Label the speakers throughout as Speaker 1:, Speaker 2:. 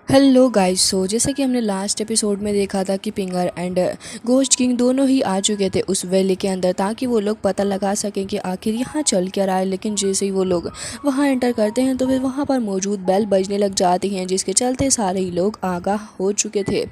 Speaker 1: Hello guys. जैसा कि हमने लास्ट एपिसोड में देखा था कि पिंगर एंड घोस्ट किंग दोनों ही आ चुके थे उस वैली के अंदर ताकि वो लोग पता लगा सकें कि आखिर यहाँ चल क्या रहा है। लेकिन जैसे ही वो लोग वहाँ एंटर करते हैं तो फिर वहाँ पर मौजूद बेल बजने लग जाती हैं, जिसके चलते सारे ही लोग आगाह हो चुके थे।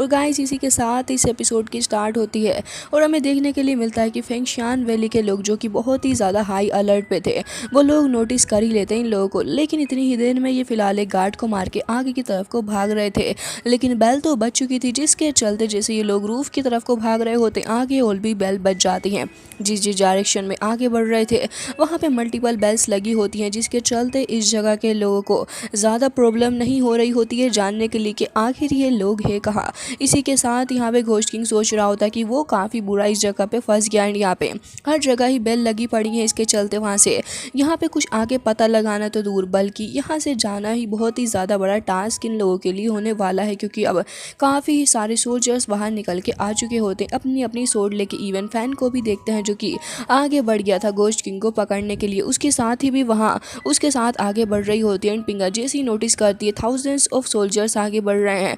Speaker 1: और गाइस इसी के साथ इस एपिसोड की स्टार्ट होती है और हमें देखने के लिए मिलता है कि फेंगशियान वैली के लोग जो कि बहुत ही ज़्यादा हाई अलर्ट पे थे, वो लोग नोटिस कर ही लेते हैं इन लोगों को। लेकिन इतनी ही देर में ये फिलहाल एक गार्ड को मार के आगे की तरफ को भाग रहे थे। लेकिन बेल तो बच चुकी थी, जिसके चलते जैसे ये लोग रूफ की तरफ को भाग रहे होते आगे और भी बेल बच जाती हैं। जिस जिस डायरेक्शन में आगे बढ़ रहे थे वहाँ पे मल्टीपल बेल्स लगी होती हैं, जिसके चलते इस जगह के लोगों को ज़्यादा प्रॉब्लम नहीं हो रही होती है जानने के लिए कि आखिर ये लोग है कहाँ। इसी के साथ यहाँ पे घोस्ट किंग सोच रहा होता है कि वो काफ़ी बुरा इस जगह पे फंस गया एंड यहाँ पे हर जगह ही बेल लगी पड़ी है। इसके चलते वहाँ से यहाँ पे कुछ आगे पता लगाना तो दूर, बल्कि यहाँ से जाना ही बहुत ही ज़्यादा बड़ा टास्क इन लोगों के लिए होने वाला है, क्योंकि अब काफ़ी सारे सोल्जर्स बाहर निकल के आ चुके होते हैं अपनी अपनी सोर्ड लेके। इवन फैन को भी देखते हैं जो कि आगे बढ़ गया था घोस्ट किंग को पकड़ने के लिए, उसके साथ ही भी वहाँ उसके साथ आगे बढ़ रही होती है। एंड पिंगा जैसे ही नोटिस करती है थाउजेंड्स ऑफ सोल्जर्स आगे बढ़ रहे हैं,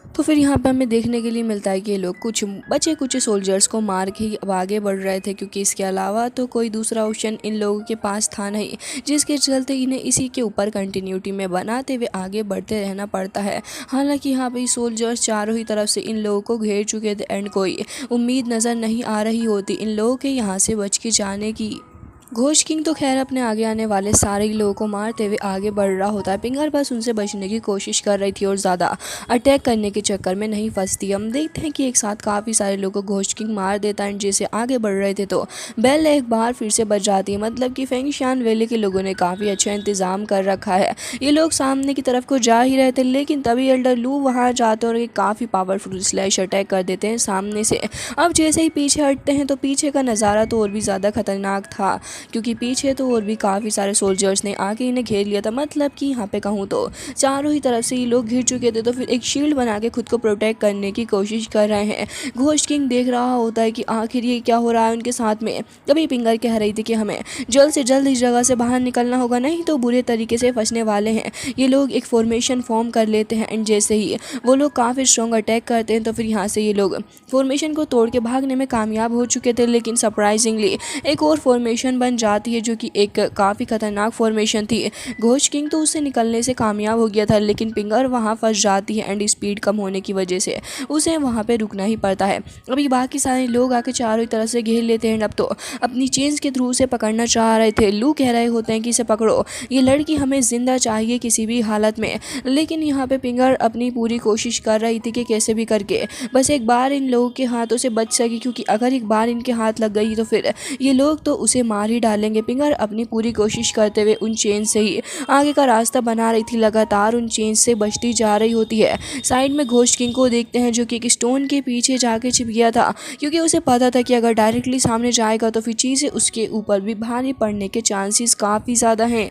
Speaker 1: तो फिर यहाँ पे हमें देखने के लिए मिलता है कि ये लोग कुछ बचे कुछ सोल्जर्स को मार के ही अब आगे बढ़ रहे थे, क्योंकि इसके अलावा तो कोई दूसरा ऑप्शन इन लोगों के पास था नहीं, जिसके चलते इन्हें इसी के ऊपर कंटिन्यूटी में बनाते हुए आगे बढ़ते रहना पड़ता है। हालांकि यहाँ पे सोल्जर्स चारों ही तरफ से इन लोगों को घेर चुके थे एंड कोई उम्मीद नज़र नहीं आ रही होती इन लोगों के यहाँ से बच के जाने की। घोस्ट किंग तो खैर अपने आगे आने वाले सारे ही लोगों को मारते हुए आगे बढ़ रहा होता है। पिंगर बस उनसे बचने की कोशिश कर रही थी और ज़्यादा अटैक करने के चक्कर में नहीं फंसती। हम देखते हैं कि एक साथ काफ़ी सारे लोगों को घोस्ट किंग मार देता है। जैसे आगे बढ़ रहे थे तो बेल एक बार फिर से बच जाती है, मतलब कि फेंगशियान वैली के लोगों ने काफ़ी अच्छा इंतज़ाम कर रखा है। ये लोग सामने की तरफ को जा ही रहे थे, लेकिन तभी एल्डर लू वहाँ जाते और एक काफ़ी पावरफुल स्लैश अटैक कर देते हैं सामने से। अब जैसे ही पीछे हटते हैं तो पीछे का नज़ारा तो और भी ज़्यादा खतरनाक था, क्योंकि पीछे तो और भी काफ़ी सारे सोल्जर्स ने आके इन्हें घेर लिया था। मतलब कि यहाँ पे कहूँ तो चारों ही तरफ से ये लोग घिर चुके थे, तो फिर एक शील्ड बना के खुद को प्रोटेक्ट करने की कोशिश कर रहे हैं। घोस्ट किंग देख रहा होता है कि आखिर ये क्या हो रहा है उनके साथ में। तभी पिंगर कह रही थी कि हमें जल्द से जल्द इस जगह से बाहर निकलना होगा, नहीं तो बुरे तरीके से फंसने वाले हैं। ये लोग एक फॉर्मेशन फॉर्म कर लेते हैं एंड जैसे ही वो लोग काफ़ी स्ट्रॉन्ग अटैक करते हैं तो फिर यहाँ से ये लोग फॉर्मेशन को तोड़ के भागने में कामयाब हो चुके थे। लेकिन सरप्राइजिंगली एक और फॉर्मेशन बन जाती है जो कि एक काफ़ी खतरनाक फॉर्मेशन थी। घोस्ट किंग तो उससे निकलने से कामयाब हो गया था, लेकिन पिंगर वहाँ फंस जाती है एंड स्पीड कम होने की वजह से उसे वहाँ पे रुकना ही पड़ता है। अभी बाकी सारे लोग आके चारों तरफ से घेर लेते हैं। अब तो अपनी चेन्स के थ्रू से पकड़ना चाह रहे थे। लू कह रहे होते हैं कि इसे पकड़ो, ये लड़की हमें जिंदा चाहिए किसी भी हालत में। लेकिन यहाँ पे पिंगर अपनी पूरी कोशिश कर रही थी कि कैसे भी करके बस एक बार इन लोगों के हाथों से बच सके, क्योंकि अगर एक बार इनके हाथ लग गई तो फिर ये लोग तो उसे मार ही डालेंगे। पिंगर अपनी पूरी कोशिश करते हुए उन चेन से ही आगे का रास्ता बना रही थी, लगातार उन चेन से बचती जा रही होती है। साइड में घोस्ट किंग को देखते हैं जो कि एक स्टोन के पीछे जाके छिप गया था, क्योंकि उसे पता था कि अगर डायरेक्टली सामने जाएगा तो फिर चीज़ें उसके ऊपर भी भारी पड़ने के चांसेस काफ़ी ज़्यादा हैं।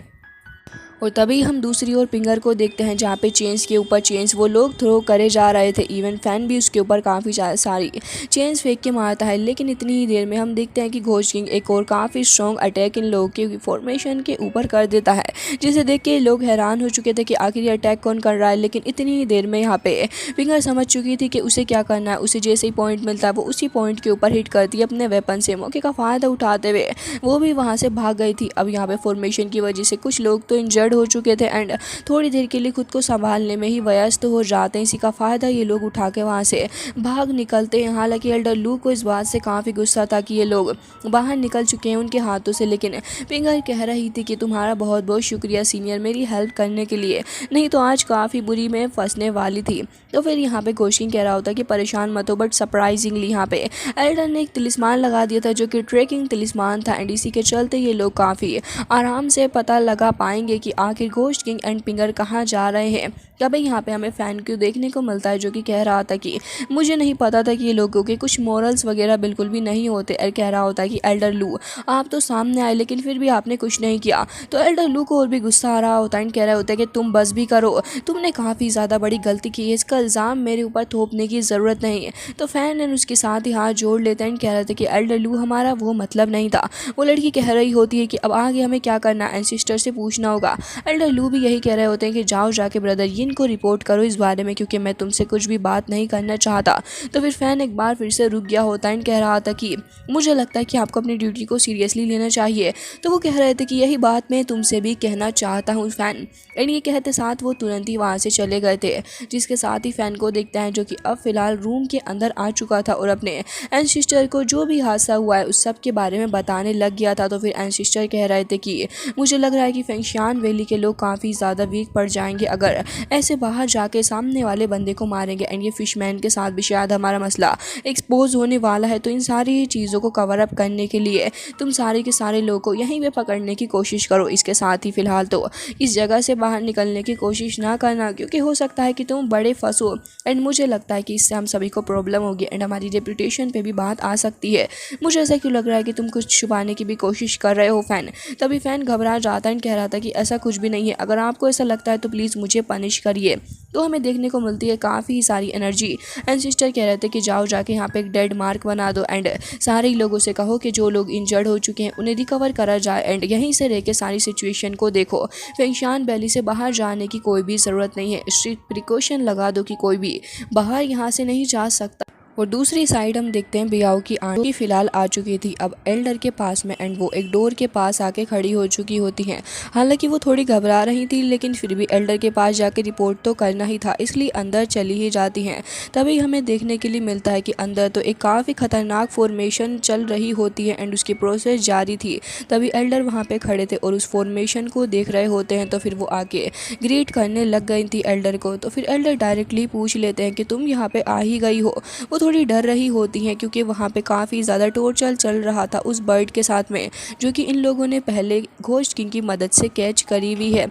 Speaker 1: और तभी हम दूसरी ओर पिंगर को देखते हैं जहाँ पे चेन्स के ऊपर चेन्स वो लोग थ्रो करे जा रहे थे। इवन फैन भी उसके ऊपर काफ़ी सारी चेन्स फेंक के मारता है। लेकिन इतनी ही देर में हम देखते हैं कि घोस्ट किंग एक और काफ़ी स्ट्रॉन्ग अटैक इन लोगों के फॉर्मेशन के ऊपर कर देता है, जिसे देख के लोग हैरान हो चुके थे कि आखिर ये अटैक कौन कर रहा है। लेकिन इतनी ही देर में यहाँ पे पिंगर समझ चुकी थी कि उसे क्या करना है। उसे जैसे ही पॉइंट मिलता है वो उसी पॉइंट के ऊपर हिट करती है अपने वेपन से। मौके का फ़ायदा उठाते हुए वो भी वहाँ से भाग गई थी। अब यहाँ पे फॉर्मेशन की वजह से कुछ लोग तो इंजर्ड हो चुके थे एंड थोड़ी देर के लिए खुद को संभालने में ही व्यस्त हो जाते हैं। इसी का फ़ायदा ये लोग उठा के वहाँ से भाग निकलते हैं। हालांकि एल्डर लू को इस बात से काफ़ी गुस्सा था कि ये लोग बाहर निकल चुके हैं उनके हाथों से। लेकिन पिंगर कह रही थी कि तुम्हारा बहुत बहुत शुक्रिया सीनियर मेरी हेल्प करने के लिए, नहीं तो आज काफ़ी बुरी में फंसने वाली थी। तो फिर यहाँ पे कोशिंग कह रहा होता कि परेशान मत हो, बट सरप्राइजिंगली यहाँ पे एल्डर ने एक तिलिस्मान लगा दिया था जो कि ट्रैकिंग तिलिस्मान था एंड इसी के चलते ये लोग काफ़ी आराम से पता लगा पाएंगे कि आखिर घोस्ट किंग एंड पिंगर कहाँ जा रहे हैं। तभी यहाँ पे हमें फैन क्यू देखने को मिलता है जो कि कह रहा था कि मुझे नहीं पता था कि ये लोगों के कुछ मॉरल्स वगैरह बिल्कुल भी नहीं होते। कह रहा होता है कि एल्डर लू आप तो सामने आए लेकिन फिर भी आपने कुछ नहीं किया। तो एल्डर लू को और भी गुस्सा आ रहा होता है एंड कह रहा होता है कि तुम बस भी करो, तुमने काफ़ी ज़्यादा बड़ी गलती की है, इसका इल्ज़ाम मेरे ऊपर थोपने की ज़रूरत नहीं है। तो फैन ने उसके साथ ही हाथ जोड़ लेते हैं एंड कह रहे थे कि एल्डर लू हमारा वो मतलब नहीं था। वो लड़की कह रही होती है कि अब आगे हमें क्या करना है, सिस्टर से पूछना होगा। एल्डर लू भी यही कह रहे होते हैं कि जाओ जाके ब्रदर यिन को रिपोर्ट करो इस बारे में, क्योंकि मैं तुमसे कुछ भी बात नहीं करना चाहता। तो फिर फैन एक बार फिर से रुक गया होता है एंड कह रहा था कि मुझे लगता है कि आपको अपनी ड्यूटी को सीरियसली लेना चाहिए। तो वो कह रहे थे कि यही बात मैं तुमसे भी कहना चाहता हूँ फैन। एंड ये कहते साथ वो तुरंत ही वहाँ से चले गए थे, जिसके साथ ही फैन को देखते हैं जो कि अब फिलहाल रूम के अंदर आ चुका था और अपने एंसिस्टर को जो भी हादसा हुआ है उस सब के बारे में बताने लग गया था। तो फिर एंसिस्टर कह रहे थे कि मुझे लग रहा है कि फेंगशान वैली के लोग काफ़ी ज़्यादा वीक पड़ जाएंगे अगर ऐसे बाहर जाके सामने वाले बंदे को मारेंगे, एंड ये फिशमैन के साथ भी शायद हमारा मसला एक्सपोज होने वाला है। तो इन सारी चीज़ों को कवर अप करने के लिए तुम सारे के सारे लोगों को यहीं पे पकड़ने की कोशिश करो। इसके साथ ही फिलहाल तो इस जगह से बाहर निकलने की कोशिश ना करना, क्योंकि हो सकता है कि तुम बड़े फंसो एंड मुझे लगता है कि इससे हम सभी को प्रॉब्लम होगी एंड हमारी रेपुटेशन पे भी बात आ सकती है। मुझे ऐसा क्यों लग रहा है कि तुम कुछ छुपाने की भी कोशिश कर रहे हो फैन। तभी फैन घबरा जाता है, कह रहा था कि ऐसा कुछ भी नहीं है, अगर आपको ऐसा लगता है तो प्लीज़ मुझे पनिश करिए। तो हमें देखने को मिलती है काफ़ी सारी एनर्जी। एंड सिस्टर कह रहे थे कि जाओ जाके यहाँ पे एक डेड मार्क बना दो एंड सारे ही लोगों से कहो कि जो लोग इंजर्ड हो चुके हैं उन्हें रिकवर करा जाए एंड यहीं से रह के सारी सिचुएशन को देखो। फेंगशान वैली से बाहर जाने की कोई भी ज़रूरत नहीं है, स्ट्रिक्ट प्रिकॉशन लगा दो कि कोई भी बाहर यहाँ से नहीं जा सकता। और दूसरी साइड हम देखते हैं बियाओ की आंटी की फिलहाल आ चुकी थी अब एल्डर के पास में एंड वो एक डोर के पास आके खड़ी हो चुकी होती हैं। हालांकि वो थोड़ी घबरा रही थी लेकिन फिर भी एल्डर के पास जाके रिपोर्ट तो करना ही था, इसलिए अंदर चली ही जाती हैं। तभी हमें देखने के लिए मिलता है कि अंदर तो एक काफ़ी खतरनाक फॉर्मेशन चल रही होती है एंड उसकी प्रोसेस जारी थी। तभी एल्डर वहाँ पे खड़े थे और उस फॉर्मेशन को देख रहे होते हैं। तो फिर वो आके ग्रीट करने लग गई थी एल्डर को। तो फिर एल्डर डायरेक्टली पूछ लेते हैं कि तुम यहाँ पे आ ही गई हो। वो थोड़ी डर रही होती हैं क्योंकि वहाँ पे काफ़ी ज़्यादा टॉर्चर चल रहा था उस बर्ड के साथ में, जो कि इन लोगों ने पहले घोस्ट किंग की मदद से कैच करी हुई है।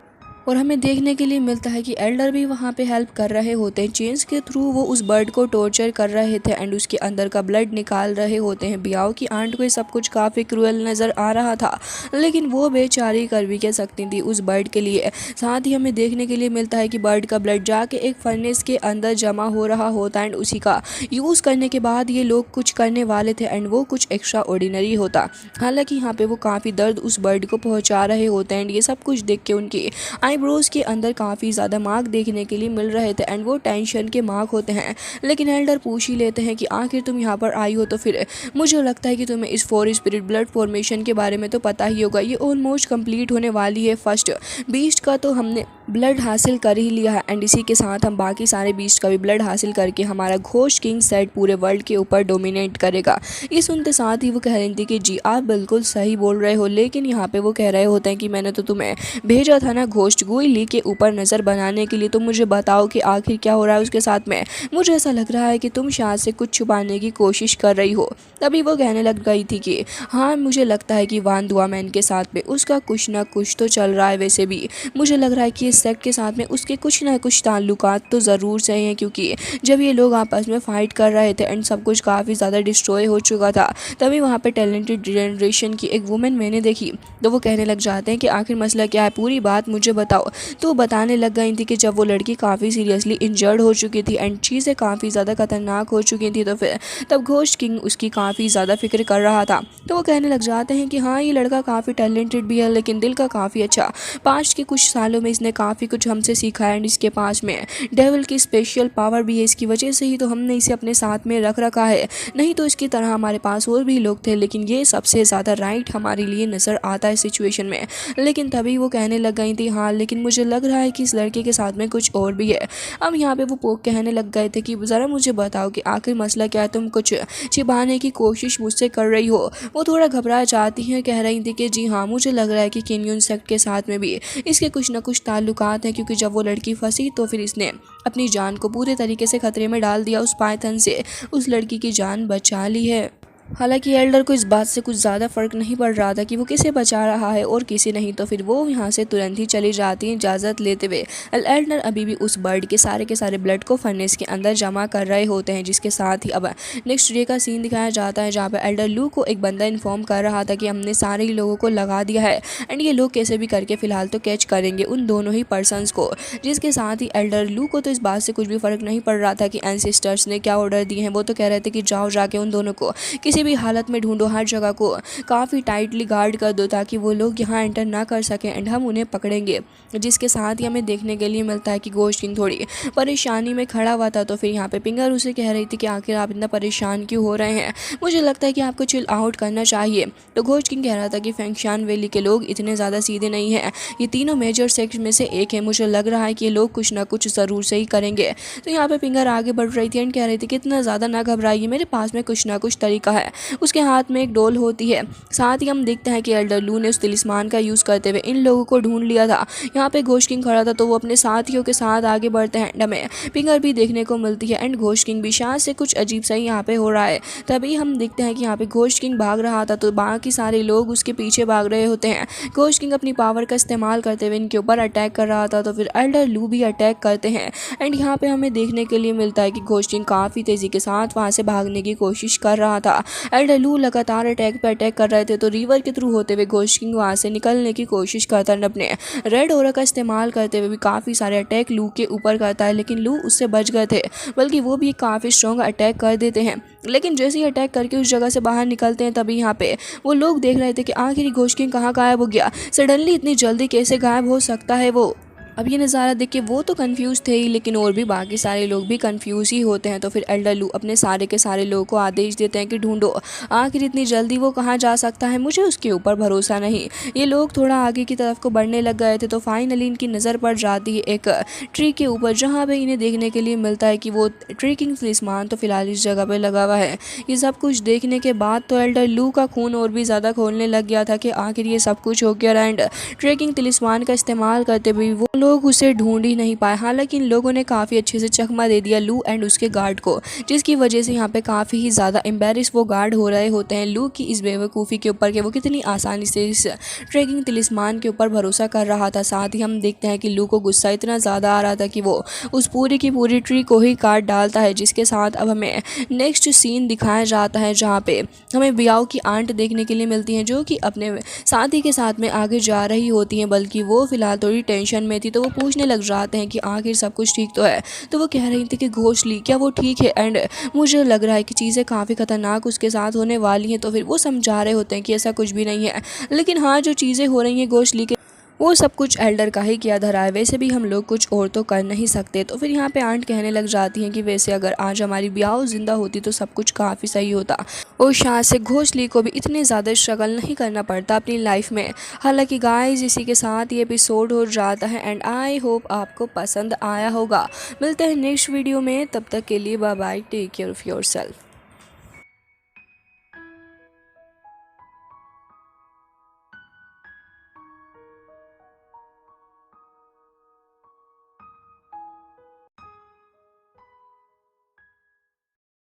Speaker 1: और हमें देखने के लिए मिलता है कि एल्डर भी वहाँ पे हेल्प कर रहे होते हैं। चेन्स के थ्रू वो उस बर्ड को टॉर्चर कर रहे थे एंड उसके अंदर का ब्लड निकाल रहे होते हैं। बियाओ की आंट को ये सब कुछ काफ़ी क्रूअल नज़र आ रहा था, लेकिन वो बेचारी कर भी क्या सकती थी उस बर्ड के लिए। साथ ही हमें देखने के लिए मिलता है कि बर्ड का ब्लड जाके एक फर्नेस के अंदर जमा हो रहा होता है एंड उसी का यूज़ करने के बाद ये लोग कुछ करने वाले थे एंड वो कुछ एक्स्ट्रा ऑर्डिनरी होता। हालांकि यहाँ पे वो काफ़ी दर्द उस बर्ड को पहुँचा रहे होते हैं एंड ये सब कुछ देख के उनकी आईब्रोज के अंदर काफ़ी ज़्यादा मार्क देखने के लिए मिल रहे थे एंड वो टेंशन के मार्क होते हैं। लेकिन एल्डर पूछ ही लेते हैं कि आखिर तुम यहाँ पर आई हो तो फिर मुझे लगता है कि तुम्हें इस 4 स्पिरिट ब्लड फॉर्मेशन के बारे में तो पता ही होगा। ये ऑलमोस्ट कंप्लीट होने वाली है। फर्स्ट बीस्ट का तो हमने ब्लड हासिल कर ही लिया है एंड इसी के साथ हम बाकी सारे बीस्ट का भी ब्लड हासिल करके हमारा घोस्ट किंग सेट पूरे वर्ल्ड के ऊपर डोमिनेट करेगा। ये सुनते साथ ही वो कह रही थी कि जी आप बिल्कुल सही बोल रहे हो, लेकिन यहाँ पे वो कह रहे होते हैं कि मैंने तो तुम्हें भेजा था ना घोस्ट गुइली के ऊपर नज़र बनाने के लिए, तो मुझे बताओ कि आखिर क्या हो रहा है उसके साथ में। मुझे ऐसा लग रहा है कि तुम शायद से कुछ छुपाने की कोशिश कर रही हो। तभी वो कहने लग गई थी कि हाँ मुझे लगता है कि वान दुआ मैन के साथ में उसका कुछ ना कुछ तो चल रहा है। वैसे भी मुझे लग रहा है कि इस सेक्ट के साथ में उसके कुछ ना कुछ ताल्लुकात तो ज़रूर चाहिए, क्योंकि जब ये लोग आपस में फ़ाइट कर रहे थे एंड सब कुछ काफ़ी ज़्यादा डिस्ट्रॉय हो चुका था, तभी वहाँ पे टैलेंटेड जनरेशन की एक वुमेन मैंने देखी। तो वो कहने लग जाते हैं कि आखिर मसला क्या है, पूरी बात मुझे बताओ। तो बताने लग गई थी कि जब वो लड़की काफ़ी सीरियसली इंजर्ड हो चुकी थी एंड चीज़ें काफ़ी ज़्यादा खतरनाक हो चुकी थी, तो फिर तब घोस्ट किंग उसकी काफ़ी ज़्यादा फिक्र कर रहा था। तो वो कहने लग जाते हैं कि हाँ ये लड़का काफ़ी टैलेंटेड भी है लेकिन दिल का काफ़ी अच्छा। पास्ट के कुछ सालों में इसने काफ़ी कुछ हमसे सीखा है एंड इसके पास में डेविल की स्पेशल पावर भी है। इसकी वजह से ही तो हमने इसे अपने साथ में रख रखा है, नहीं तो इसकी तरह हमारे पास और भी लोग थे, लेकिन ये सबसे ज़्यादा राइट हमारे लिए नज़र आता है सिचुएशन में। लेकिन तभी वो कहने लग गई थी हाँ लेकिन मुझे लग रहा है कि इस लड़के के साथ में कुछ और भी है। अब यहाँ पे वो कहने लग गए थे कि ज़रा मुझे बताओ कि आखिर मसला क्या है, तुम कुछ छिपाने की कोशिश मुझसे कर रही हो। वो थोड़ा घबरा जाती हैं, कह रही थी कि जी हाँ मुझे लग रहा है कि कैनियन सेक्ट के साथ में भी इसके कुछ ना कुछ ताल्लुकात हैं, क्योंकि जब वो लड़की फंसी तो फिर इसने अपनी जान को पूरे तरीके से खतरे में डाल दिया। उस पाइथन से उस लड़की की जान बचा ली है। हालांकि एल्डर को इस बात से कुछ ज़्यादा फ़र्क नहीं पड़ रहा था कि वो किसे बचा रहा है और किसे नहीं, तो फिर वो यहाँ से तुरंत ही चली जाती हैं इजाज़त लेते हुए। एल्डर अभी भी उस बर्ड के सारे ब्लड को फर्नेस के अंदर जमा कर रहे होते हैं, जिसके साथ ही अब नेक्स्ट डे का सीन दिखाया जाता है जहाँ पर एल्डर लू को एक बंदा इन्फॉर्म कर रहा था कि हमने सारे ही लोगों को लगा दिया है एंड ये लोग कैसे भी करके फ़िलहाल तो कैच करेंगे उन दोनों ही पर्सनस को। जिसके साथ ही एल्डर लू को तो इस बात से कुछ भी फ़र्क नहीं पड़ रहा था कि एंसेस्टर्स ने क्या ऑर्डर दिए हैं। वो तो कह रहे थे कि जाओ जाके उन दोनों को किसी किसी भी हालत में ढूंढो, हर जगह को काफ़ी टाइटली गार्ड कर दो ताकि वो लोग यहाँ एंटर ना कर सकें एंड हम उन्हें पकड़ेंगे। जिसके साथ ही हमें देखने के लिए मिलता है कि घोस्ट किंग थोड़ी परेशानी में खड़ा हुआ था। तो फिर यहाँ पे पिंगर उसे कह रही थी कि आखिर आप इतना परेशान क्यों हो रहे हैं, मुझे लगता है कि आपको चिल आउट करना चाहिए। तो घोस्ट किंग कह रहा था कि फेंगशान वैली के लोग इतने ज़्यादा सीधे नहीं हैं, ये तीनों मेजर सेक्ट में से एक है, मुझे लग रहा है कि ये लोग कुछ ना कुछ ज़रूर से ही करेंगे। तो यहाँ पे पिंगर आगे बढ़ रही थी एंड कह रही थी कि इतना ज़्यादा ना घबराइए, मेरे पास में कुछ ना कुछ तरीका है। उसके हाथ में एक डोल होती है। साथ ही हम देखते हैं कि एल्डर लू ने उस तिलिस्मान का यूज़ करते हुए इन लोगों को ढूंढ लिया था। यहाँ पे घोस्ट किंग खड़ा था तो वो अपने साथियों के साथ आगे बढ़ते हैं एंड हमें पिंगर भी देखने को मिलती है एंड घोस्ट किंग भी शायद से कुछ अजीब सा ही यहाँ पे हो रहा है। तभी हम देखते हैं कि यहाँ पे घोस्ट किंग भाग रहा था तो बाकी सारे लोग उसके पीछे भाग रहे होते हैं। घोस्ट किंग अपनी पावर का इस्तेमाल करते हुए इनके ऊपर अटैक कर रहा था तो फिर एल्डर लू भी अटैक करते हैं एंड यहाँ पे हमें देखने के लिए मिलता है कि घोस्ट किंग काफ़ी तेज़ी के साथ वहाँ से भागने की कोशिश कर रहा था। एल्डर लू लगातार अटैक पे अटैक कर रहे थे तो रिवर के थ्रू होते हुए घोस्ट किंग वहाँ से निकलने की कोशिश करता है। अपने रेड ओरा का इस्तेमाल करते हुए भी काफ़ी सारे अटैक लू के ऊपर करता है लेकिन लू उससे बच गए थे, बल्कि वो भी काफ़ी स्ट्रॉन्ग अटैक कर देते हैं। लेकिन जैसे ही अटैक करके उस जगह से बाहर निकलते हैं तभी यहाँ पे वो लोग देख रहे थे कि आखिर घोस्ट किंग कहाँ गायब हो गया, सडनली इतनी जल्दी कैसे गायब हो सकता है वो। अब ये नज़ारा देख के वो तो कंफ्यूज थे ही लेकिन और भी बाकी सारे लोग भी कंफ्यूज ही होते हैं। तो फिर एल्डर लू अपने सारे के सारे लोगों को आदेश देते हैं कि ढूंढो, आखिर इतनी जल्दी वो कहाँ जा सकता है, मुझे उसके ऊपर भरोसा नहीं। ये लोग थोड़ा आगे की तरफ को बढ़ने लग गए थे तो फाइनली इनकी नज़र पड़ जाती है एक ट्री के ऊपर जहाँ पे इन्हें देखने के लिए मिलता है कि वो ट्रेकिंग तिलिस्मान तो फिलहाल इस जगह पे लगा हुआ है। ये सब कुछ देखने के बाद तो एल्डर लू का खून और भी ज़्यादा खोलने लग गया था कि आखिर ये सब कुछ हो गया एंड ट्रेकिंग तिलिस्मान का इस्तेमाल करते हुए वो लोग उसे ढूंढ ही नहीं पाए। हालांकि इन लोगों ने काफ़ी अच्छे से चकमा दे दिया लू एंड उसके गार्ड को, जिसकी वजह से यहाँ पे काफ़ी ही ज़्यादा एम्बेरस वो गार्ड हो रहे होते हैं लू की इस बेवकूफ़ी के ऊपर कि वो कितनी आसानी से इस ट्रेकिंग तिलिस्मान के ऊपर भरोसा कर रहा था। साथ ही हम देखते हैं कि लू को गुस्सा इतना ज़्यादा आ रहा था कि वो उस पूरी की पूरी ट्री को ही काट डालता है। जिसके साथ अब हमें नेक्स्ट सीन दिखाया जाता है जहाँ पे हमें बियाओ की आंट देखने के लिए मिलती हैं जो कि अपने साथी के साथ में आगे जा रही होती हैं, बल्कि वो फिलहाल थोड़ी टेंशन में थी तो वो पूछने लग जाते हैं कि आखिर सब कुछ ठीक तो है। तो वो कह रही थी कि घोषली क्या वो ठीक है एंड मुझे लग रहा है कि चीज़ें काफ़ी खतरनाक उसके साथ होने वाली हैं। तो फिर वो समझा रहे होते हैं कि ऐसा कुछ भी नहीं है, लेकिन हाँ जो चीज़ें हो रही हैं घोषली के वो सब कुछ एल्डर का ही किया धरा है, वैसे भी हम लोग कुछ और तो कर नहीं सकते। तो फिर यहाँ पे आंट कहने लग जाती हैं कि वैसे अगर आज हमारी ब्याह जिंदा होती तो सब कुछ काफ़ी सही होता और शायद से घोषली को भी इतने ज़्यादा स्ट्रगल नहीं करना पड़ता अपनी लाइफ में। हालांकि गाइस इसी के साथ ये एपिसोड हो जाता है एंड आई होप आपको पसंद आया होगा। मिलते हैं नेक्स्ट वीडियो में, तब तक के लिए bye bye, take care of yourself.